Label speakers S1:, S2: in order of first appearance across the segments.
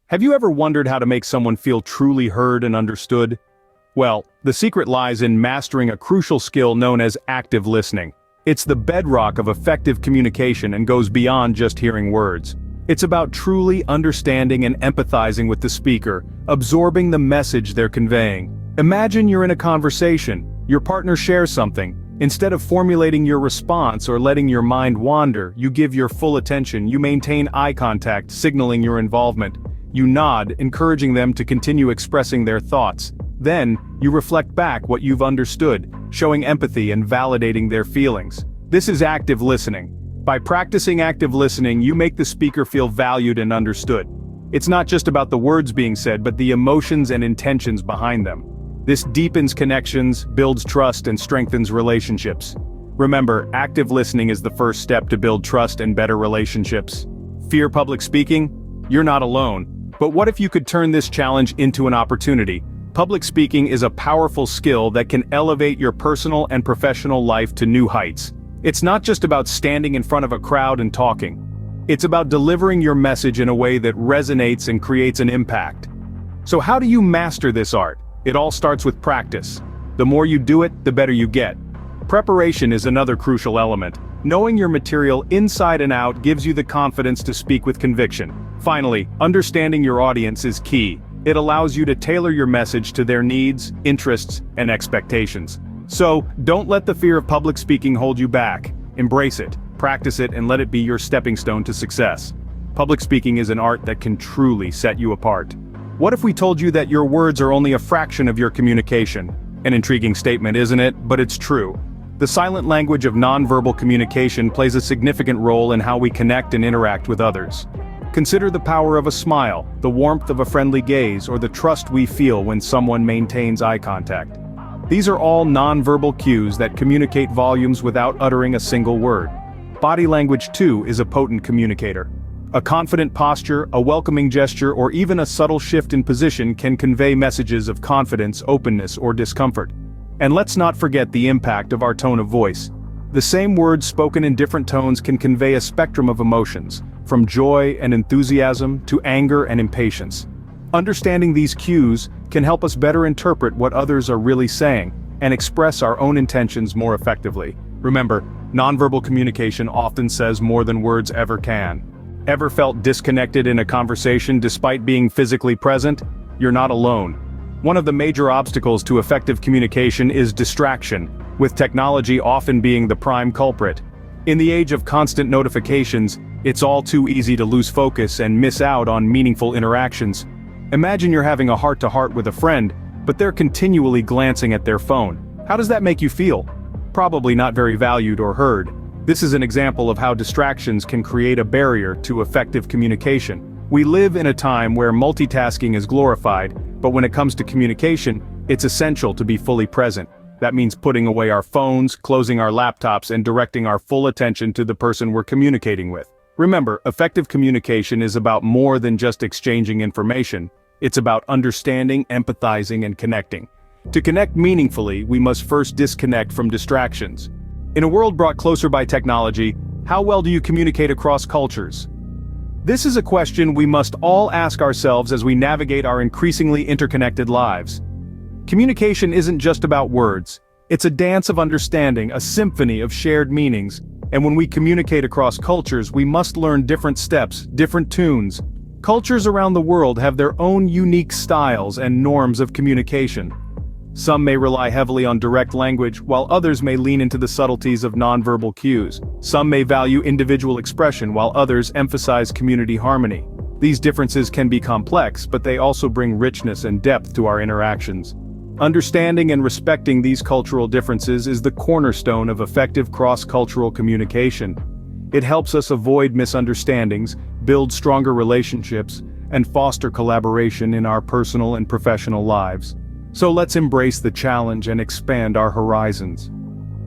S1: Have you ever wondered how to make someone feel truly heard and understood? Well, the secret lies in mastering a crucial skill known as active listening. It's the bedrock of effective communication and goes beyond just hearing words. It's about truly understanding and empathizing with the speaker, absorbing the message they're conveying. Imagine you're in a conversation, your partner shares something. Instead of formulating your response or letting your mind wander, you give your full attention, you maintain eye contact, signaling your involvement. You nod, encouraging them to continue expressing their thoughts. Then, you reflect back what you've understood, showing empathy and validating their feelings. This is active listening. By practicing active listening, you make the speaker feel valued and understood. It's not just about the words being said, but the emotions and intentions behind them. This deepens connections, builds trust, and strengthens relationships. Remember, active listening is the first step to build trust and better relationships. Fear public speaking? You're not alone. But what if you could turn this challenge into an opportunity? Public speaking is a powerful skill that can elevate your personal and professional life to new heights. It's not just about standing in front of a crowd and talking. It's about delivering your message in a way that resonates and creates an impact. So how do you master this art? It all starts with practice. The more you do it, the better you get. Preparation is another crucial element. Knowing your material inside and out gives you the confidence to speak with conviction. Finally, understanding your audience is key. It allows you to tailor your message to their needs, interests, and expectations. So, don't let the fear of public speaking hold you back. Embrace it, practice it, and let it be your stepping stone to success. Public speaking is an art that can truly set you apart. What if we told you that your words are only a fraction of your communication? An intriguing statement, isn't it? But it's true. The silent language of nonverbal communication plays a significant role in how we connect and interact with others. Consider the power of a smile, the warmth of a friendly gaze, or the trust we feel when someone maintains eye contact. These are all nonverbal cues that communicate volumes without uttering a single word. Body language, too, is a potent communicator. A confident posture, a welcoming gesture, or even a subtle shift in position can convey messages of confidence, openness, or discomfort. And let's not forget the impact of our tone of voice. The same words spoken in different tones can convey a spectrum of emotions, from joy and enthusiasm to anger and impatience. Understanding these cues can help us better interpret what others are really saying and express our own intentions more effectively. Remember, nonverbal communication often says more than words ever can. Ever felt disconnected in a conversation despite being physically present? You're not alone. One of the major obstacles to effective communication is distraction, with technology often being the prime culprit. In the age of constant notifications, it's all too easy to lose focus and miss out on meaningful interactions. Imagine you're having a heart-to-heart with a friend, but they're continually glancing at their phone. How does that make you feel? Probably not very valued or heard. This is an example of how distractions can create a barrier to effective communication. We live in a time where multitasking is glorified, but when it comes to communication, it's essential to be fully present. That means putting away our phones, closing our laptops, and directing our full attention to the person we're communicating with. Remember, effective communication is about more than just exchanging information. It's about understanding, empathizing, and connecting. To connect meaningfully, we must first disconnect from distractions. In a world brought closer by technology, how well do you communicate across cultures? This is a question we must all ask ourselves as we navigate our increasingly interconnected lives. Communication isn't just about words. It's a dance of understanding, a symphony of shared meanings. And when we communicate across cultures, we must learn different steps, different tunes. Cultures around the world have their own unique styles and norms of communication. Some may rely heavily on direct language, while others may lean into the subtleties of nonverbal cues. Some may value individual expression, while others emphasize community harmony. These differences can be complex, but they also bring richness and depth to our interactions. Understanding and respecting these cultural differences is the cornerstone of effective cross-cultural communication. It helps us avoid misunderstandings, build stronger relationships, and foster collaboration in our personal and professional lives. So let's embrace the challenge and expand our horizons.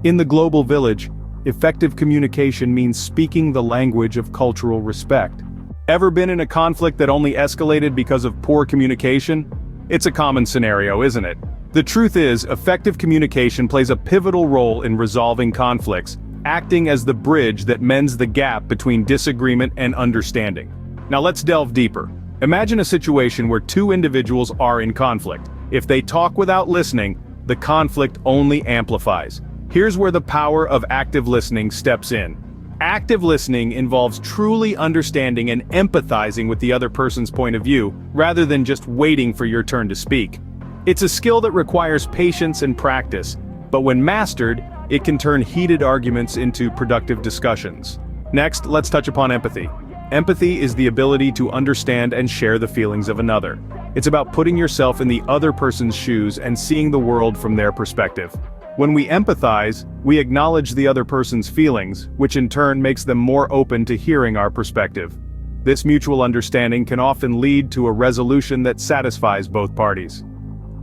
S1: In the global village, effective communication means speaking the language of cultural respect. Ever been in a conflict that only escalated because of poor communication? It's a common scenario, isn't it? The truth is, effective communication plays a pivotal role in resolving conflicts, acting as the bridge that mends the gap between disagreement and understanding. Now let's delve deeper. Imagine a situation where two individuals are in conflict. If they talk without listening, the conflict only amplifies. Here's where the power of active listening steps in. Active listening involves truly understanding and empathizing with the other person's point of view, rather than just waiting for your turn to speak. It's a skill that requires patience and practice, but when mastered, it can turn heated arguments into productive discussions. Next, let's touch upon empathy. Empathy is the ability to understand and share the feelings of another. It's about putting yourself in the other person's shoes and seeing the world from their perspective. When we empathize, we acknowledge the other person's feelings, which in turn makes them more open to hearing our perspective. This mutual understanding can often lead to a resolution that satisfies both parties.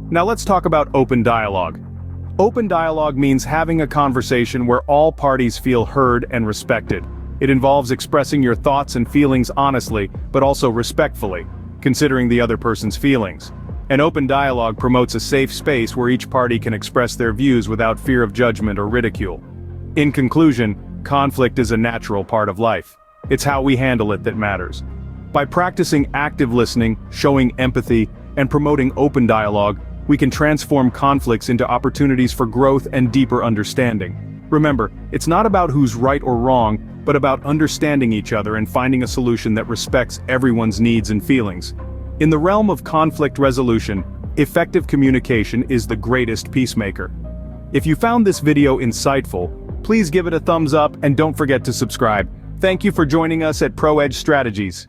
S1: Now let's talk about open dialogue. Open dialogue means having a conversation where all parties feel heard and respected. It involves expressing your thoughts and feelings honestly, but also respectfully, considering the other person's feelings. An open dialogue promotes a safe space where each party can express their views without fear of judgment or ridicule. In conclusion, conflict is a natural part of life. It's how we handle it that matters. By practicing active listening, showing empathy, and promoting open dialogue, we can transform conflicts into opportunities for growth and deeper understanding. Remember, it's not about who's right or wrong, but about understanding each other and finding a solution that respects everyone's needs and feelings. In the realm of conflict resolution, effective communication is the greatest peacemaker. If you found this video insightful, please give it a thumbs up and don't forget to subscribe. Thank you for joining us at ProEdge Strategies.